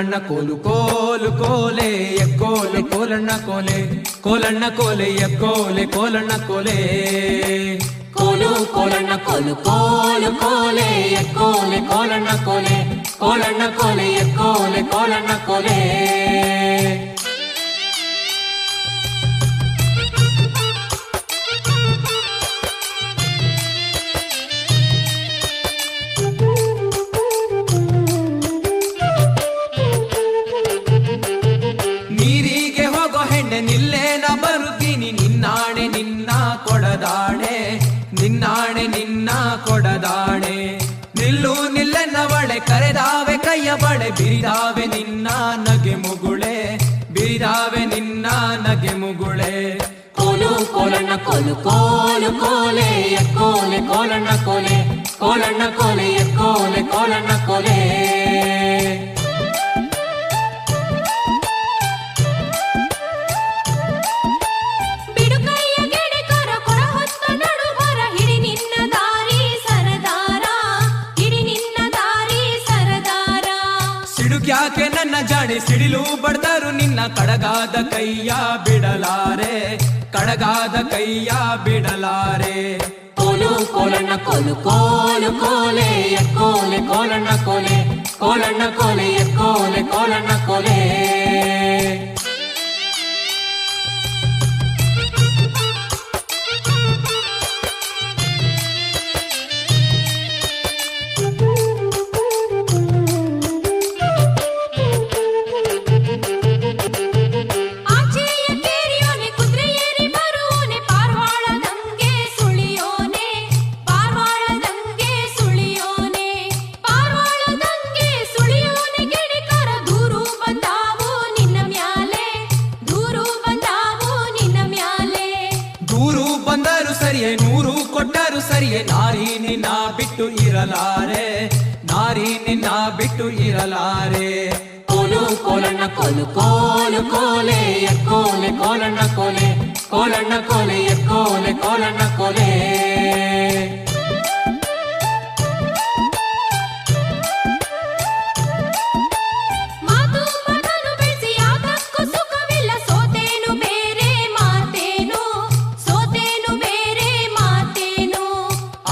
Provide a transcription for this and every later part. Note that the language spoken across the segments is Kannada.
ಕೋಲಣ್ಣ ಕೋಲು ಕೋಲು ಕೋಲೆ ಎಕ್ಕೋಲೆ ಕೋಲಣ್ಣ ಕೋಲೆ ಕೋಲಣ್ಣ ಕೋಲೆ ಎಕ್ಕೋಲೆ ಕೋಲಣ್ಣ ಕೋಲೆ ಕೋಲು ಕೋಲಣ್ಣ ಕೋಲು ಕೋಲು ಕೋಲೆ ಎಕ್ಕೋಲೆ ಕೋಲಣ್ಣ ಕೋಲೆ ಕೋಲಣ್ಣ ಕೋಲೆ ಎಕ್ಕೋಲೆ ಕೋಲಣ್ಣ ಕೋಲೆ ನೀರಿಗೆ ಹೋಗೋ ಹೆಣ್ಣೆ ನಿಲ್ಲೇನ ಬರುತ್ತೀನಿ ನಿನ್ನಾಣೆ ನಿನ್ನ ಕೊಡದಾಣೆ ನಿನ್ನಾಣೆ ನಿನ್ನ ಕೊಡದಾಣೆ ನಿಲ್ಲು ನಿಲ್ಲೆನ್ನವಳೆ ಕರೆದಾವೆ ಕೈಯ ಬಳೆ ಬಿರಿದಾವೆ ನಿನ್ನ ನಗೆ ಮುಗುಳೆ ಬಿರಿದಾವೆ ನಿನ್ನ ನಗೆ ಮುಗುಳೆ ಕೋಲು ಕೋಲಣ್ಣ ಕೋಲು ಕೋಲು ಕೋಲೆ ಎಕ್ಕೋಲೆ ಕೋಲಣ್ಣ ಕೋಲೆ ಕೋಲಣ್ಣ ಕೋಲೆ ಎಕ್ಕೋಲೆ ಕೋಲಣ್ಣ ಕೋಲೆ ಸಿಡುಕ್ಯಾಕೆ ನನ್ನ ಜಾಡಿ ಸಿಡಿಲು ಬಡ್ದರು ನಿನ್ನ ಕಡಗಾದ ಕೈಯ ಬಿಡಲಾರೆ ಕಡಗಾದ ಕೈಯ ಬಿಡಲಾರೆ ಕೋಲು ಕೋಲಣ್ಣ ಕೋಲು ಕೋಲು ಕೋಲೆ ಎಕ್ಕೋಲೆ ಕೋಲಣ್ಣ ಕೋಲೆ ಕೋಲಣ್ಣ ಕೋಲೆ ಎಕ್ಕೋಲೆ ಕೋಲಣ್ಣ ಕೋಲೆ ಸರಿಯೇ ನೂರು ಕೊಟ್ಟರು ಸರಿಯೇ ನಾರಿ ನಿನ್ನ ಬಿಟ್ಟು ಇರಲಾರೆ ನಾರಿ ನಿನ್ನ ಬಿಟ್ಟು ಇರಲಾರೆ ಕೋಲು ಕೋಲಣ್ಣ ಕೋಲು ಕೋಲು ಕೋಲೆ ಎಕ್ಕೋಲೆ ಕೋಲಣ್ಣ ಕೋಲೆ ಕೋಲಣ್ಣ ಕೋಲೆ ಎಕ್ಕೋಲೆ ಕೋಲಣ್ಣ ಕೋಲೆ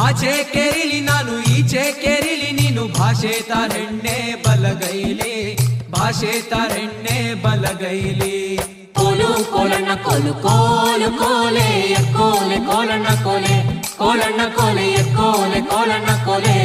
ಆಚೆ ಕೇರಿಲಿ ನಾನು ಈಚೆ ಕೇರಿಲಿ ನೀನು ಭಾಷೆ ತಾರೆಣ್ಣೆ ಬಲಗೈಲಿ ಭಾಷೆ ತಾರೆಣ್ಣೆ ಬಲಗೈಲಿ ಕೋಲು ಕೋಲಣ್ಣ ಕೋಲು ಕೋಲು ಕೋಲೆ ಎಕ್ಕೋಲೆ ಕೋಲಣ್ಣ ಕೋಲೆ ಕೋಲಣ್ಣ ಕೋಲೆ ಎಕ್ಕೋಲೆ ಕೋಲಣ್ಣ ಕೋಲೆ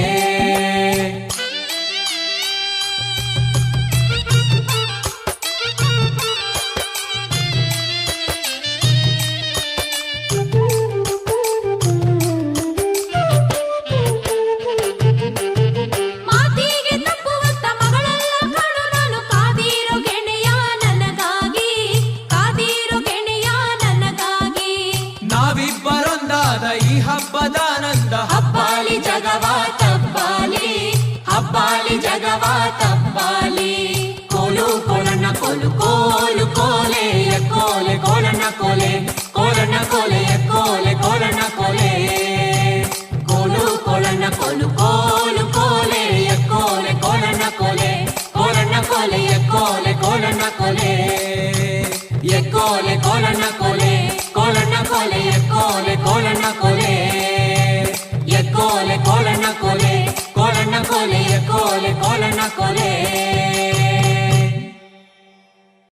ನಾವಿಬ್ಬರೊಂದಾದ ಈ ಹಬ್ಬದಾನಂದ ಹಬ್ಬಾಲಿ ಜಗವ ತಬ್ಬಾಲಿ ಹಬ್ಬಾಲಿ ಜಗವ ತಬ್ಬಾಲಿ ಕೋಲು ಕೋಲಣ್ಣ ಕೋಲು ಕೋಲು ಕೋಲೆ ಎಕ್ಕೋಲೆ ಕೋಲಣ್ಣ ಕೋಲೆ ಕೋಲಣ್ಣ ಕೋಲೆ ಎಕ್ಕೋಲೆ ಕೋಲಣ್ಣ ಕೋಲೆ ಕೋಲು ಕೋಲಣ್ಣ ಕೋಲು ಕೋಲು ಕೋಲೆ ಎಕ್ಕೋಲೆ ಕೋಲಣ್ಣ ಕೋಲೆ ಕೋಲಣ್ಣ ಕೋಲೆ ಎಕ್ಕೋಲೆ ಕೋಲಣ್ಣ ಕೋಲೆ ಎಕ್ಕೋಲೆ ಕೋಲಣ್ಣ ಕೋಲೆ ಕೋಲಣ್ಣ ಕೋಲೆ ಎಕ್ಕೋಲೆ ಕೋಲಣ್ಣ ಕೋಲೆ ಎಕ್ಕೋಲೆ ಕೋಲಣ್ಣ ಕೋಲೆ ಕೋಲಣ್ಣ ಕೋಲೆ ಎಕ್ಕೋಲೆ ಕೋಲಣ್ಣ ಕೋಲೆ